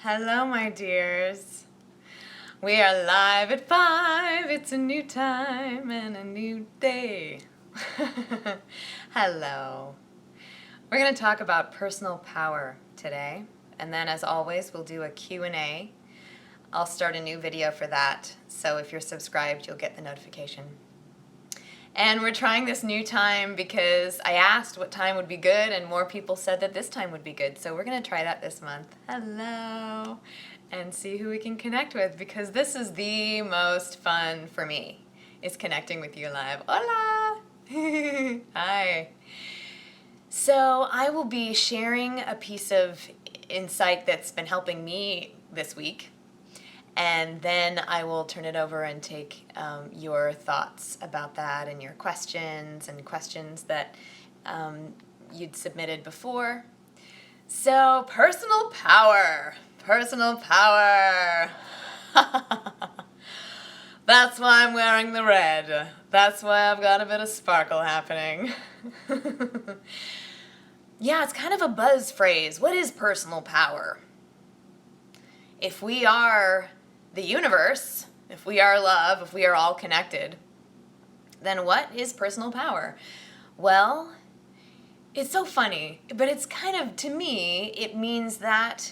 Hello, my dears. We are live at 5. It's a new time and a new day. Hello. We're going to talk about personal power today. And then, as always, we'll do a Q&A. I'll start a new video for that. So if you're subscribed, you'll get the notification. And we're trying this new time because I asked what time would be good, and more people said that this time would be good. So we're going to try that this month. Hello. And see who we can connect with, because this is the most fun for me, is connecting with you live. Hola. Hi. So I will be sharing a piece of insight that's been helping me this week. And then I will turn it over and take your thoughts about that and your questions that you'd submitted before. So, personal power. Personal power. That's why I'm wearing the red. That's why I've got a bit of sparkle happening. Yeah, it's kind of a buzz phrase. What is personal power? If we are the universe, if we are love, if we are all connected, then what is personal power? Well, it's so funny, but it's kind of, to me, it means that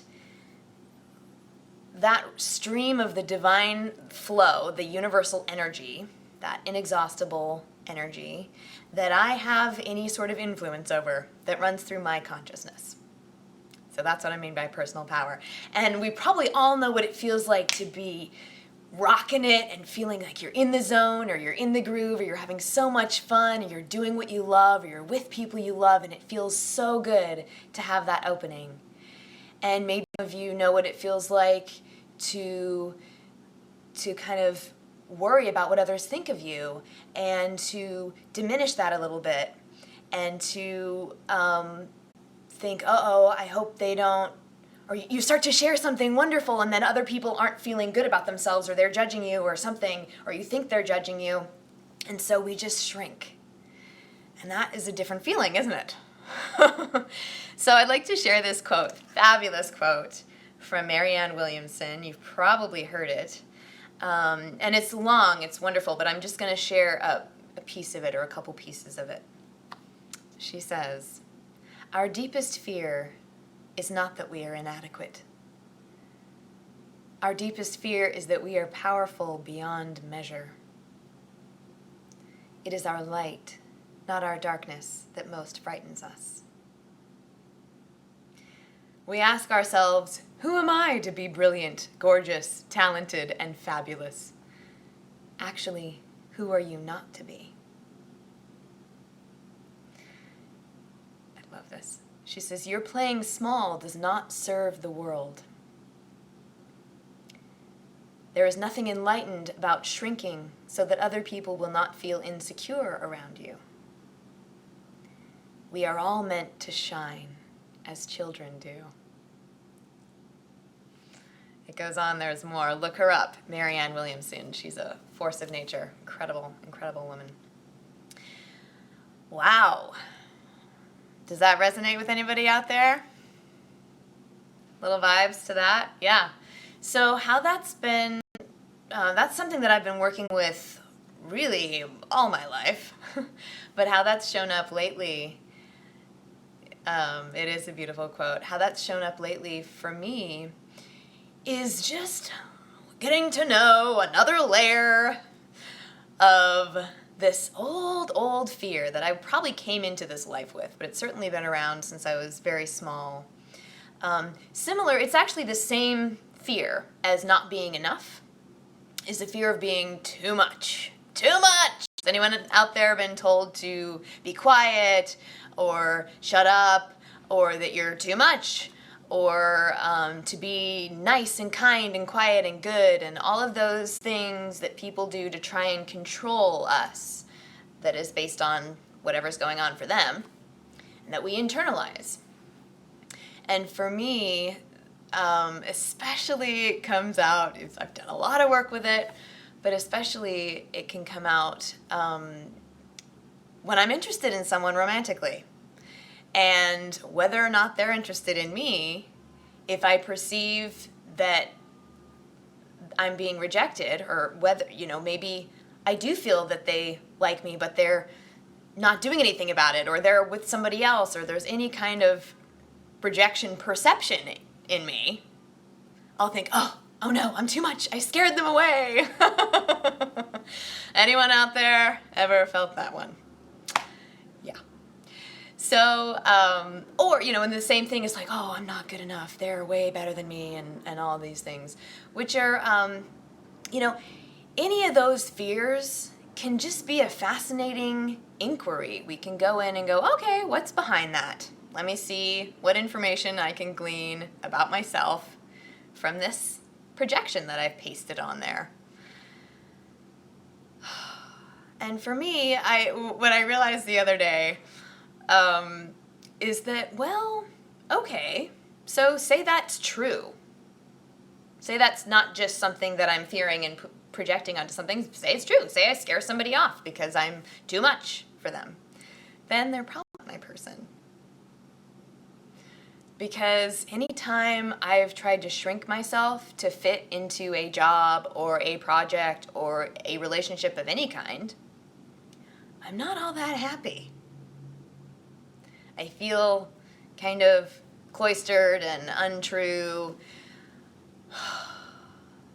stream of the divine flow, the universal energy, that inexhaustible energy that I have any sort of influence over, that runs through my consciousness. So that's what I mean by personal power. And we probably all know what it feels like to be rocking it and feeling like you're in the zone, or you're in the groove, or you're having so much fun, and you're doing what you love, or you're with people you love, and it feels so good to have that opening. And maybe some of you know what it feels like to kind of worry about what others think of you, and to diminish that a little bit, and to think, uh-oh, I hope they don't, or you start to share something wonderful and then other people aren't feeling good about themselves, or they're judging you or something, or you think they're judging you, and so we just shrink. And that is a different feeling, isn't it? So I'd like to share this quote, fabulous quote from Marianne Williamson. You've probably heard it. And it's long, it's wonderful, but I'm just going to share a piece of it, or a couple pieces of it. She says, "Our deepest fear is not that we are inadequate. Our deepest fear is that we are powerful beyond measure. It is our light, not our darkness, that most frightens us. We ask ourselves, who am I to be brilliant, gorgeous, talented, and fabulous? Actually, who are you not to be?" I love this. She says, "Your playing small does not serve the world. There is nothing enlightened about shrinking so that other people will not feel insecure around you. We are all meant to shine as children do." It goes on, there's more. Look her up, Marianne Williamson. She's a force of nature. Incredible, incredible woman. Wow. Does that resonate with anybody out there? Little vibes to that? Yeah. So how that's been, that's something that I've been working with really all my life. But how that's shown up lately, it is a beautiful quote. How that's shown up lately for me is just getting to know another layer of this old fear that I probably came into this life with, but it's certainly been around since I was very small. Similar, it's actually the same fear as not being enough, is the fear of being too much. Too much! Has anyone out there been told to be quiet, or shut up, or that you're too much, or to be nice and kind and quiet and good, and all of those things that people do to try and control us, that is based on whatever's going on for them, and that we internalize. And for me, especially it comes out, I've done a lot of work with it, but especially it can come out when I'm interested in someone romantically. And whether or not they're interested in me, if I perceive that I'm being rejected, or whether, maybe I do feel that they like me, but they're not doing anything about it, or they're with somebody else, or there's any kind of rejection perception in me, I'll think, oh no, I'm too much. I scared them away. Anyone out there ever felt that one? Yeah. So, or, and the same thing is like, oh, I'm not good enough. They're way better than me, and all these things, which are, any of those fears can just be a fascinating inquiry. We can go in and go, okay, what's behind that? Let me see what information I can glean about myself from this projection that I've pasted on there. And for me, what I realized the other day is that, well, okay, so say that's true. Say that's not just something that I'm fearing and projecting onto something. Say it's true. Say I scare somebody off because I'm too much for them. Then they're probably not my person. Because anytime I've tried to shrink myself to fit into a job or a project or a relationship of any kind, I'm not all that happy. I feel kind of cloistered and untrue.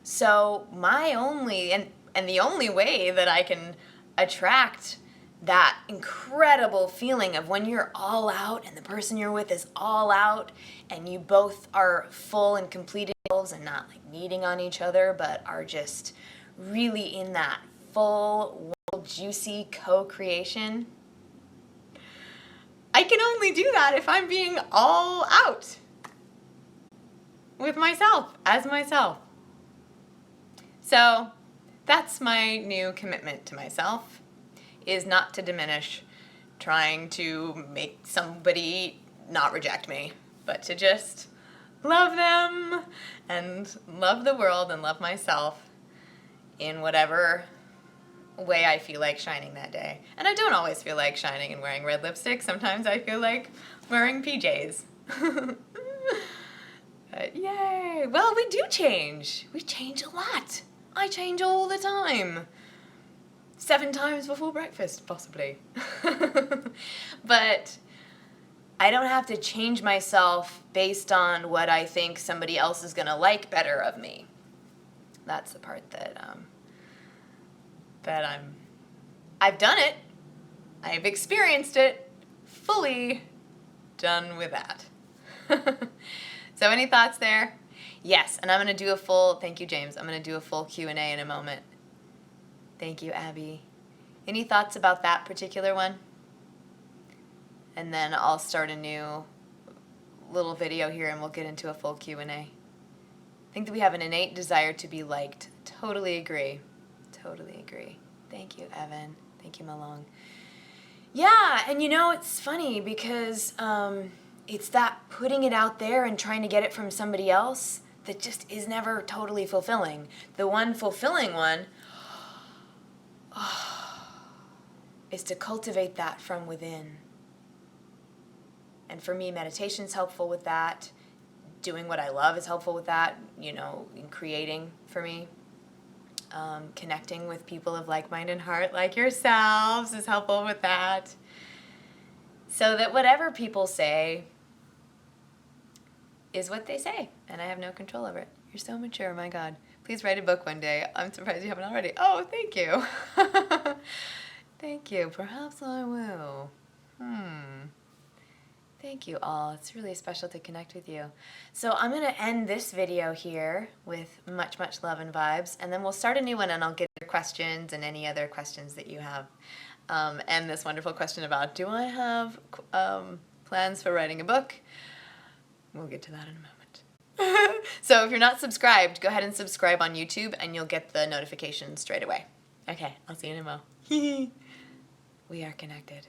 So my only, and the only way that I can attract that incredible feeling of when you're all out and the person you're with is all out and you both are full and completed and not like needing on each other, but are just really in that full, juicy co-creation. I can only do that if I'm being all out with myself, as myself. So that's my new commitment to myself, is not to diminish trying to make somebody not reject me, but to just love them and love the world and love myself in whatever way I feel like shining that day. And I don't always feel like shining and wearing red lipstick. Sometimes I feel like wearing PJs. But yay! Well, we do change. We change a lot. I change all the time. 7 times before breakfast, possibly. But I don't have to change myself based on what I think somebody else is going to like better of me. That's the part that I've done it. I've experienced it. Fully done with that. So any thoughts there? Yes, and I'm going to do a full, thank you, James. I'm going to do a full Q&A in a moment. Thank you, Abby. Any thoughts about that particular one? And then I'll start a new little video here and we'll get into a full Q&A. I think that we have an innate desire to be liked. Totally agree. Totally agree. Thank you, Evan. Thank you, Malong. Yeah, and it's funny because it's that putting it out there and trying to get it from somebody else that just is never totally fulfilling. The one fulfilling one is to cultivate that from within. And for me, meditation's helpful with that. Doing what I love is helpful with that, in creating for me. Connecting with people of like mind and heart like yourselves is helpful with that. So that whatever people say is what they say, and I have no control over it. You're so mature, my God. Please write a book one day. I'm surprised you haven't already. Oh, thank you. Thank you. Perhaps I will. Thank you all. It's really special to connect with you. So I'm going to end this video here with much, much love and vibes, and then we'll start a new one, and I'll get your questions and any other questions that you have. And this wonderful question about, do I have plans for writing a book? We'll get to that in a moment. So if you're not subscribed, go ahead and subscribe on YouTube, and you'll get the notifications straight away. Okay, I'll see you in a mo. We are connected.